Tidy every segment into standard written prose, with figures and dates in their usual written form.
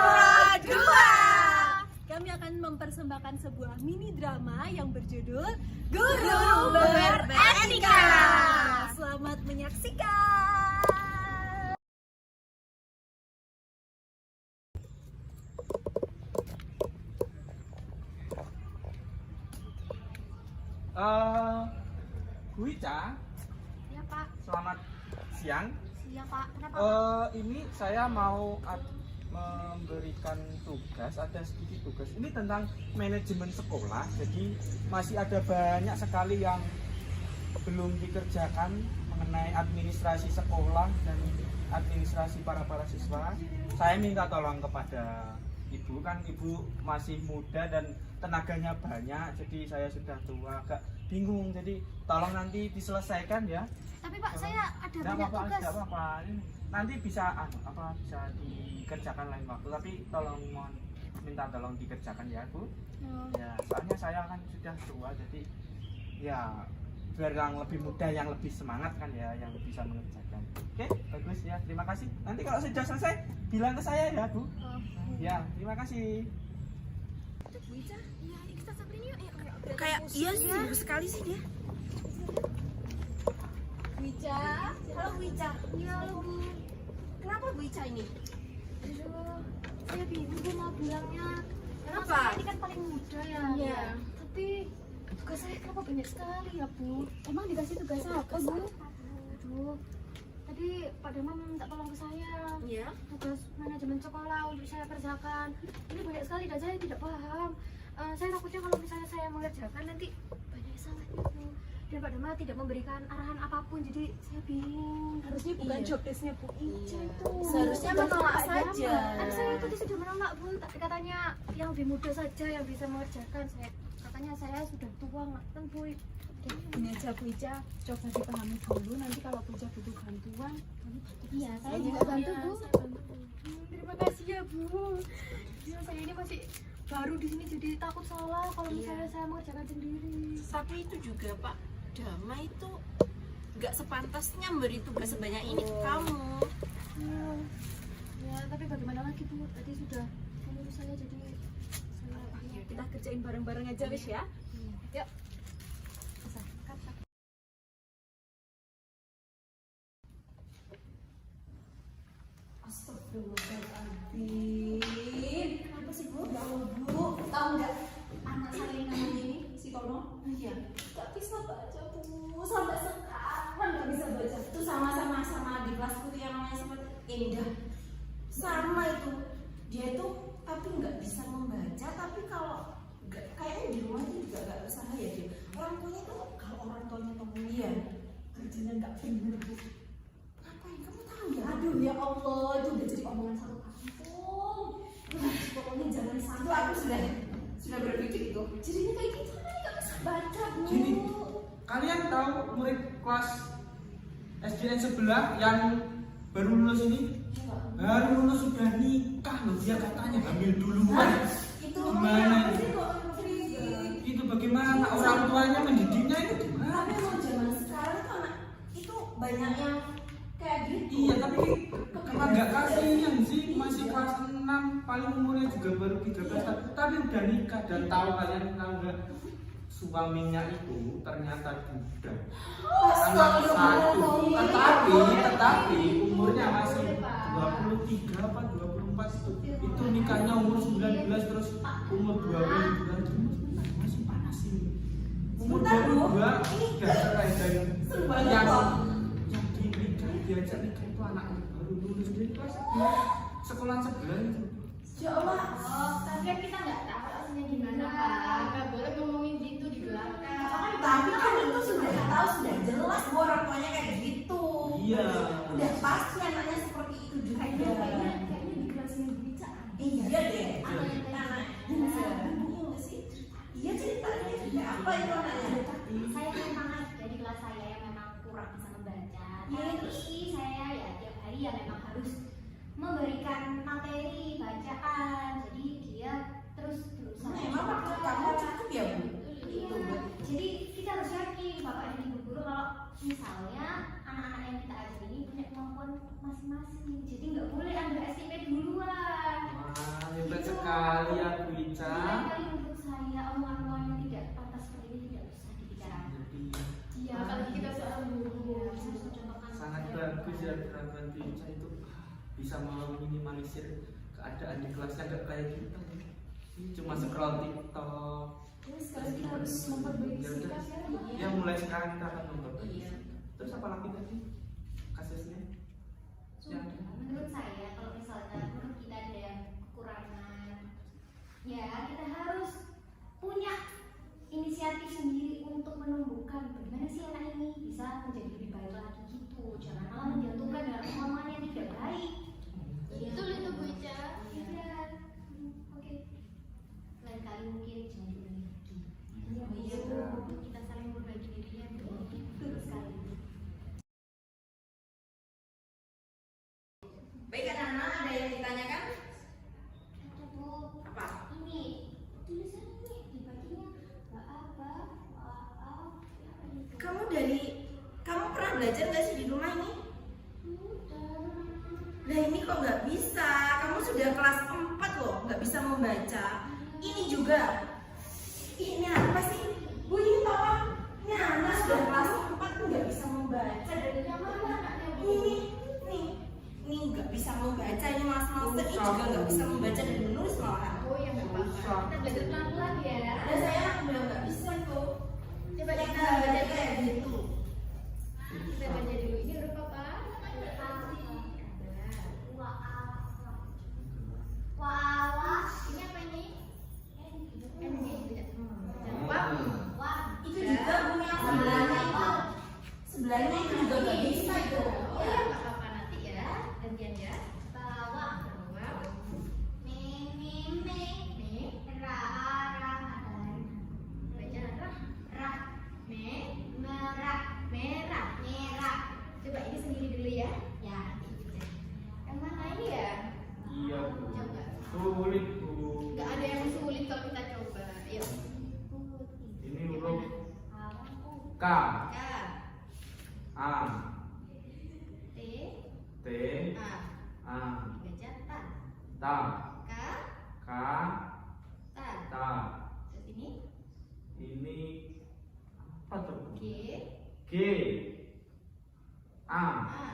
Pro 2. Kami akan mempersembahkan sebuah mini drama yang berjudul Guru Beretika. Selamat menyaksikan. Bu Ica, Ya Pak, selamat siang. iya Pak. Kenapa Pak? Ini saya mau memberikan tugas, ada sedikit tugas. Ini tentang manajemen sekolah. Jadi masih ada banyak sekali yang belum dikerjakan mengenai administrasi sekolah dan administrasi para siswa. Saya minta tolong kepada Ibu, kan Ibu masih muda dan tenaganya banyak, jadi saya sudah tua, agak bingung, jadi tolong nanti diselesaikan ya. Tapi Pak, saya ada Nggak banyak apa-apa, tugas. nggak apa-apa. Ini nanti bisa bisa dikerjakan lain waktu, tapi tolong mohon minta tolong dikerjakan ya Bu. Ya, soalnya saya kan sudah tua, jadi ya biar yang lebih muda, yang lebih semangat kan ya, yang bisa mengerjakan. Oke, bagus ya, terima kasih. Nanti kalau sudah selesai bilang ke saya ya Bu. Ya, terima kasih. Bu Ica, iya kita samperin yuk. Kayak iya sih, sibuk sekali sih dia. Bu Ica, halo Bu Ica. Iya halo Bu. Kenapa Bu Ica ini? Aduh, saya bingung Bu mau bilangnya. Karena Apa? saya ini kan paling muda ya. Iya. Tapi tugas saya kenapa banyak sekali ya Bu? Emang dikasih tugas apa Bu? Aduh, tadi Pak Damam minta tolong ke saya. Iya. Tugas manajemen sekolah untuk saya kerjakan. Ini banyak sekali dan saya tidak paham. Saya takutnya kalau misalnya saya mengerjakan nanti banyak salah itu. Dan Pak Dama tidak memberikan arahan apapun, jadi saya bingung. Harusnya bukan Iya. job desk-nya Bu Ica itu. Seharusnya Tugas menolak Pak Dama. saja. Kan saya tadi sudah menolak Bu, tapi katanya yang lebih muda saja yang bisa mengerjakan. Katanya saya sudah tua, nggak Bu. Ini aja Bu Ica, coba dipahami dulu, nanti kalau Bu Ica butuh bantuan Iya, saya juga bantu Bu. Terima kasih ya Bu. Ya, saya ini masih baru di sini jadi takut salah kalau misalnya saya mengerjakan sendiri. Tapi itu juga Pak Dama itu nggak sepantasnya memberi tugas sebanyak ini ke kamu. Ya, tapi bagaimana lagi Bu? Tadi sudah menyuruh saya jadi saya kita kerjain bareng-bareng aja wis ya. Yuk. Astagfirullahaladzim. Kenapa sih Bu? Ya Allah Bu, tahu nggak anak saya yang namanya ini si Tono? Iya. Gak bisa baca Bu, sampai sekarang gak bisa baca. Itu sama di kelasku tuh yang namanya sempat Indah. Sama itu, dia itu tapi nggak bisa membaca, tapi kalau kayaknya di rumah itu juga nggak usaha ya dia. Orang tuanya tuh kalau orang tuanya ngomong kerjanya nggak bener Bu. Ngapain kamu tahu ya? Aduh ya Allah, itu udah jadi omongan satu kampung. Pokoknya jangan sampai. Aku sudah berpikir itu. Jadinya kayak gitu kan nggak bisa baca Bu. Gini, kalian tahu murid kelas SDN sebelah yang baru lulus ini? Baru lulus sudah nikah loh, dia katanya hamil duluan. Itu Gimana sih itu? kok Fri? Itu bagaimana orang tuanya mendidiknya itu gimana? Tapi mau zaman sekarang tuh anak itu banyak yang kayak gitu. Iya, tapi kenapa nggak kasihan sih, masih kelas 6, paling umurnya juga baru 13 tahun, tapi udah nikah. Dan tahu kalian tahu nggak, suaminya itu ternyata budak. Anak satu, tetapi umurnya masih 23 apa 24 itu nikahnya umur 19 terus umur 20 bulan masih panas ini. Umur 22 udah cerai dan yang diajak nikah itu anak baru lulus dari kelas sekolah sebelah itu. Ya Allah. Tapi kan kita nggak tahu aslinya gimana Pak. Nggak boleh ngomongin gitu di belakang. Tapi kan itu sudah tahu, sudah jelas bahwa orang tuanya kayak gitu. Iya. Udah pasti anaknya seperti itu juga. Kayaknya di kelas ini Ica. Iya deh. Anak yang Anak ibunya nggak sih? Iya ceritanya juga apa itu anaknya? Saya memang ada di kelas saya yang memang kurang bisa membaca, tapi saya ya tiap hari ya memang harus memberikan materi bacaan, jadi dia terus berusaha. Emang waktu kamu cukup ya Bu? Iya, jadi kita harus yakin bapak dan ibu guru kalau misalnya anak-anak yang kita ajar ini punya kemampuan masing-masing, jadi nggak boleh underestimate duluan. Wah, hebat sekali ya Bu Ica. Lain kali menurut saya omongan-omongan yang tidak pantas seperti ini tidak usah dibicarakan. Jadi Iya, apalagi kita seorang guru. sangat bagus ya teman-teman Bu Ica itu bisa meminimalisir keadaan di kelasnya nggak kayak kita. Cuma scroll TikTok. Terus sekarang kita harus memperbaiki Ya udah. sikap ya. Ya mulai sekarang kita akan memperbaiki. Iya. Terus apa lagi tadi kasusnya? Yang Menurut saya kalau misalnya menurut kita ada yang kekurangan, ya kita harus punya inisiatif sendiri untuk menumbuhkan bagaimana sih anak ini bisa menjadi lebih baik lagi gitu. Jangan malah menjatuhkan dengan omongan yang tidak baik. Betul itu Bu Ica. Iya. Oke. Lain kali mungkin jangan diulangi lagi. Iya, Bu. Kita saling berbagi diri ya, Bu. Betul sekali. Baik anak-anak, ada yang ditanyakan? Ada Bu. Apa? Ini tulisan ini dibaginya maaf. Kamu pernah belajar nggak sih di rumah ini? Nah ini kok nggak bisa? Kamu sudah kelas 4 loh, nggak bisa membaca. Ini juga. Ini apa sih? Bu ini tolong. Ini anak sudah kelas 4 tuh nggak bisa membaca. Dan yang mana anaknya? Ini nggak bisa membaca. Ini mas-mas ini juga nggak bisa membaca dan menulis malahan. Oh ya nggak apa-apa. Kita belajar pelan-pelan ya. Ada saya udah nggak bisa tuh. Coba kita Kita baca baca kayak gitu. Kita baca dulu. Ini huruf apa? Ini apa ini? N tidak. Itu juga punya sebelahnya itu. Sebelahnya itu juga nggak bisa itu. Oh ya nggak apa-apa nanti ya. Gantian ya. Bawah. Merah. Coba ini sendiri dulu ya. Ya. Yang mana ini ya? Iya Bu. Coba. Sulit Bu. Nggak ada yang sulit kalau kita coba. Yuk. Ini huruf K, K, A, T, T, A. A, Baca ta. Ta, K, K, ta. Ta. Terus ini Ini apa tuh Bu? G, G, A, A.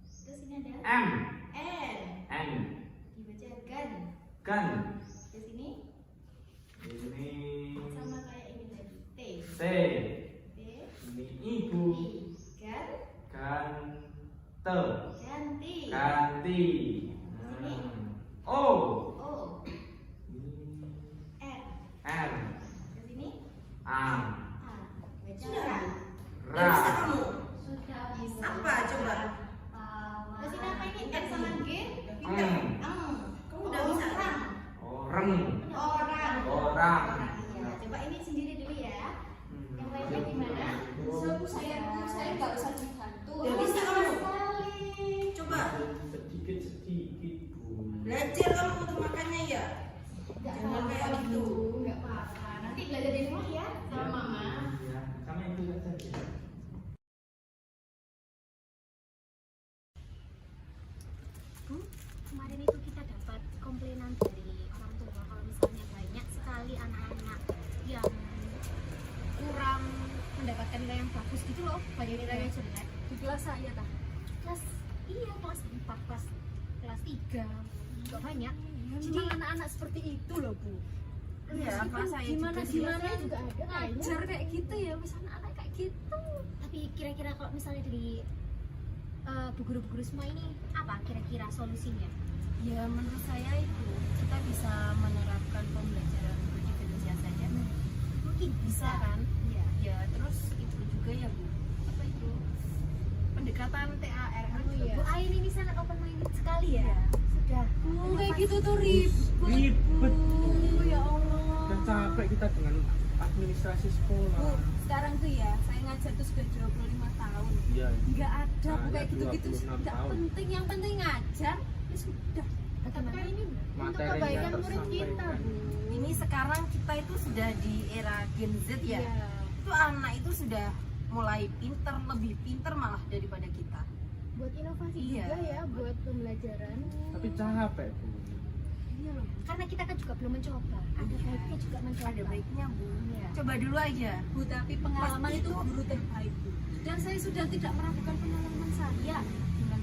Terus ini ada M, N. N, Dibaca gan. kan. Terus ini Ini sama kayak ini tadi. T. T, T. ini ibu. I. Gan. Gante, Ganti. ganti. O, O. ini R. R, Terus ini A, A. Baca Sudah. ra. Nggak bisa Ra, kamu. Sudah bisa. Apa coba? Terus ini apa ini? N sama G? Em. Kamu udah bisa kan? Orang, Orang. Orang. Ya, coba ini sendiri dulu ya. Yang lainnya gimana? Saya nggak usah dibantu. Nggak bisa kamu. Coba sedikit Bu. belajar kamu untuk makannya ya. Nggak Jangan apa-apa, kayak gitu. nggak apa-apa. Nanti belajar di rumah ya sama mama. Ya, sama itu saja. Bu, kemarin itu kita dapat komplainan dari orang tua kalau misalnya banyak sekali anak-anak yang kurang mendapatkan nilai yang bagus gitu loh, banyak nilainya jelek di kelas saya tah. Kelas kelas 4, kelas 3 nggak banyak. Jadi anak-anak seperti itu loh Bu. Iya, Terus kelas saya gimana juga gimana sih. juga ada ngajar kayak gitu ya, misalnya anak kayak gitu. Tapi kira-kira kalau misalnya dari bu guru-guru semua ini apa kira-kira solusinya? Ya menurut saya itu kita bisa menerapkan pembelajaran berdifferensiasi saja. Mungkin Bisa kan? Iya. Ya terus itu juga ya Bu. Apa itu? Pendekatan TAR kan Oh, iya. juga. Bu Ain ini sangat open minded sekali ya. Iya. Sudah. Kayak gitu tuh ribet. Ribet Bu. Ya Allah. Udah capek kita dengan administrasi Bu, sekolah. sekarang tuh ya saya ngajar tuh sudah 25 tahun. Iya. Nggak ada Bu Nah, kayak ya, gitu-gitu. 26 Nggak tahun. penting, yang penting ngajar. Ya sudah. Tapi kan ini untuk Materinya kebaikan murid kita, tersampaikan. Bu. Ini sekarang kita itu sudah di era Gen Z ya. Iya. Itu anak itu sudah mulai pinter, lebih pinter malah daripada kita. Buat inovasi Iya. juga ya buat pembelajaran. Tapi capek Bu. Iya loh, karena kita kan juga belum mencoba. Ada baiknya juga mencoba. Ada baiknya Bu. Iya. Coba dulu aja. Bu, tapi pengalaman itu guru terbaik Bu. Dan saya sudah tidak meragukan pengalaman saya.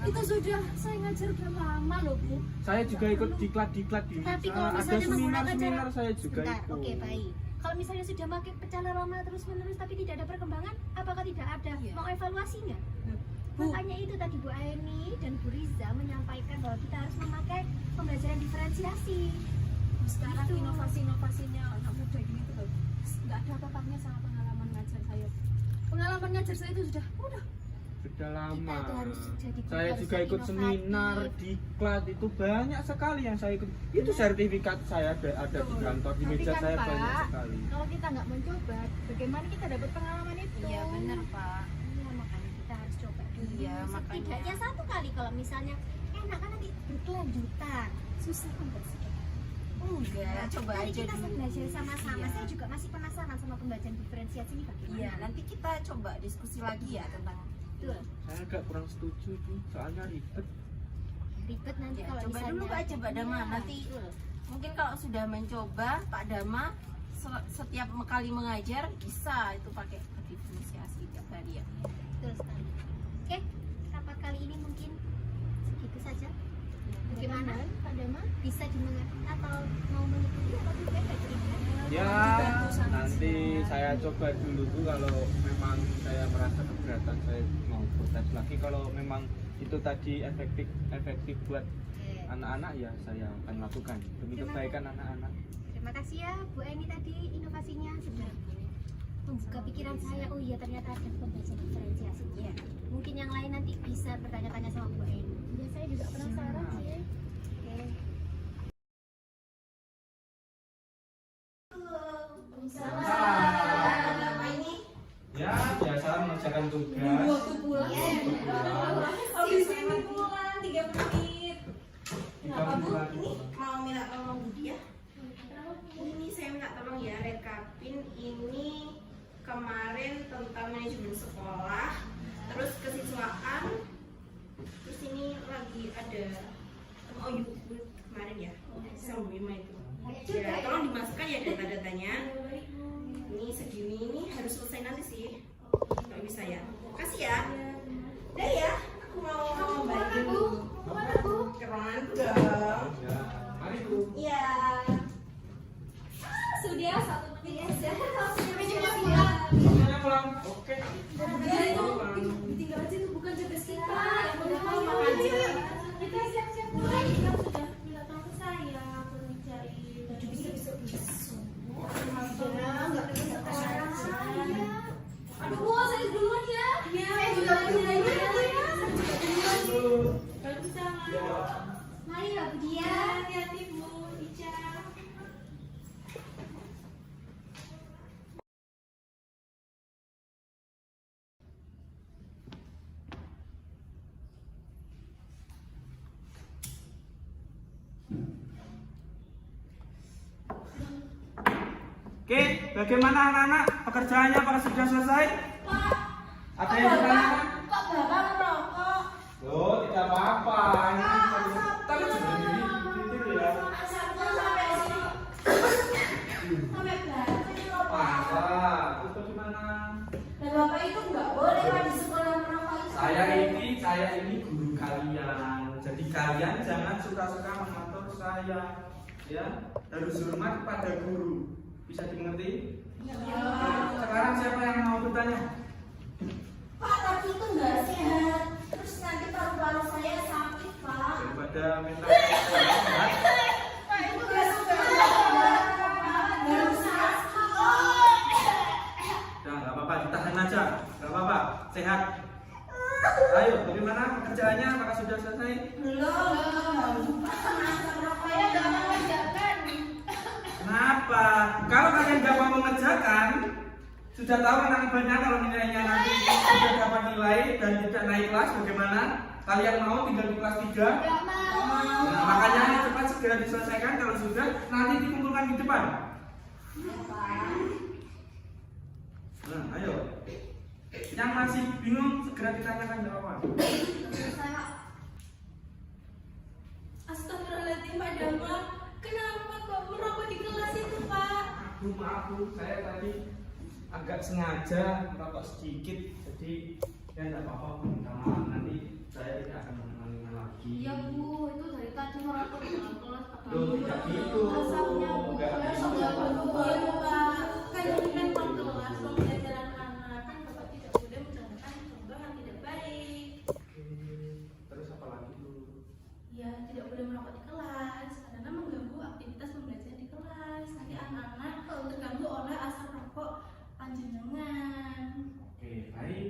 Itu sudah saya ngajar udah lama loh Bu. Saya juga ikut diklat di Tapi kalau ada misalnya menggunakan seminar saya juga Sebentar, ikut. oke baik. Kalau misalnya sudah pakai cara lama terus menerus tapi tidak ada perkembangan, apakah tidak ada Iya. mau evaluasinya? Bu, Makanya itu tadi Bu Aini dan Bu Riza menyampaikan bahwa kita harus memakai pembelajaran diferensiasi. sekarang Gitu. inovasi-inovasinya anak muda gini tuh loh, nggak ada apa-apanya sama pengalaman ngajar saya. Pengalaman ngajar saya itu sudah Sudah lama. Kita tuh harus jadi guru, Saya harus juga ikut inovatif. seminar diklat itu banyak sekali yang saya ikut. Itu sertifikat saya ada di kantor di Tapi meja kan, saya Pak, banyak sekali. kalau kita nggak mencoba, bagaimana kita dapat pengalaman itu? Iya benar Pak. Iya, makanya kita harus coba dulu. Iya, makanya. Setidaknya satu kali kalau misalnya enak kan nanti berkelanjutan. Susah enggak sih? Enggak, coba Mari aja kita dulu. belajar sama-sama. Iya. Saya juga masih penasaran sama pembelajaran diferensiasi ini bagaimana. Iya, nanti kita coba diskusi lagi ya tentang Betul. Saya agak kurang setuju tuh, soalnya ribet. Ribet nanti Ya, kalau coba misalnya dulu aja Pak Dama, Iya, nanti betul. mungkin kalau sudah mencoba Pak Dama setiap kali mengajar bisa itu pakai diferensiasi tiap hari ya. Betul sekali. Oke, rapat kali ini mungkin segitu saja. Bagaimana Pak Dama? Bisa dimengerti atau mau mengikuti atau tidak kira-kira? Ya, nanti saya coba dulu tuh kalau memang saya merasa keberatan saya mau protes lagi. Kalau memang itu tadi efektif buat Oke. anak-anak ya saya akan lakukan demi kebaikan anak-anak. Terima kasih ya Bu Eni tadi inovasinya sudah membuka pikiran saya. Oh iya ternyata ada pembelajaran diferensiasi. Iya. Mungkin yang lain nanti bisa bertanya-tanya sama Bu Eni. Ya saya juga penasaran sih. Oke. Apa ini? Ya, biasa mengerjakan tugas. Waktu pulang. Habis ini pulang 3 menit. Kenapa Bu? bulan. Ini mau minta tolong Bu ya? Ini saya minta tolong ya rekapin ini kemarin tentang manajemen sekolah, terus kesiswaan, terus ini lagi ada MOU kemarin ya sama Bima itu. Ya, tolong dimasukkan ya data-datanya. Ini segini ini harus selesai nanti sih. Nggak bisa ya. Kasih ya. Udah ya. Aku mau bagiin dulu. Keren dong. Ya, mari Bu. Iya. Sudah 1 menit aja. Semuanya pulang. Oke. Jadi itu ditinggal aja itu bukan tugas kita. Yang udah mau makan aja. Kita siap-siap pulang. Kita sudah minta tolong ke saya untuk mencari baju bisa. Nggak bisa sekarang. Aduh, Bu, saya duluan ya. Iya. Saya juga lagi ya. Waalaikumsalam. Mari ya Bu Dia. Hati-hati Bu, Ica. Oke, bagaimana anak-anak? Pekerjaannya apakah sudah selesai? Ada yang bertanya? Kok Bapak merokok? Oh, tidak apa-apa. Ini tapi sudah dititir ya. Asapnya sampai sini. Sampai berapa ini rokok? Apa? Terus bagaimana? Dan Bapak itu nggak boleh kan di sekolah merokok itu. Saya ini guru kalian. Jadi kalian jangan suka-suka mengatur saya. Ya, harus hormat pada guru. Bisa dimengerti? Sekarang siapa yang mau bertanya? Pak, tapi itu nggak sehat. Terus nanti paru-paru saya sakit, Pak. Daripada minta sehat, Pak, itu nggak sehat. Nggak usah. udah nggak apa-apa, ditahan aja. Nggak apa-apa, sehat. Ayo, bagaimana pekerjaannya? Apakah sudah selesai? Belum. Pak, asap rokoknya nggak mengerjakan. Kenapa? Kalau kalian nggak mau mengerjakan, sudah tahu akibatnya kalau nilainya nanti tidak dapat nilai dan tidak naik kelas, bagaimana? Kalian mau tinggal di kelas 3? Nah, makanya ini cepat segera diselesaikan. Kalau sudah, nanti dikumpulkan di depan. Nah, ayo. Yang masih bingung segera ditanyakan jawaban. Astagfirullahaladzim, Pak Dama. nggak sengaja merokok sedikit, jadi ya nggak apa-apa, minta maaf, nanti saya tidak akan mengulanginya lagi. Iya Bu, itu dari tadi merokok di dalam kelas. Loh, tidak gitu. Asapnya Bu, Nggak saya gitu. sudah berbuat Pak. Kan ini kan kelas pembelajaran anak, kan Bapak tidak boleh mencontohkan contoh yang tidak baik. Oke, terus apa lagi Bu? Ya, tidak boleh merokok di kelas karena mengganggu aktivitas pembelajaran di kelas. Nanti anak-anak terganggu oleh asap rokok panjenengan. Oke, baik.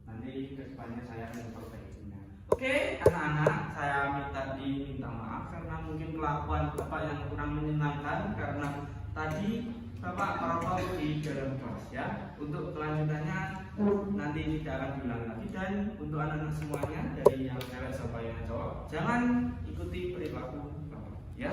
Nanti kedepannya saya akan memperbaikinya. Oke, anak-anak, saya diminta maaf karena mungkin kelakuan Bapak yang kurang menyenangkan karena tadi Bapak merokok di dalam kelas ya. Untuk kelanjutannya nanti tidak akan diulang lagi, dan untuk anak-anak semuanya dari yang cewek sampai yang cowok, jangan ikuti perilaku Bapak ya.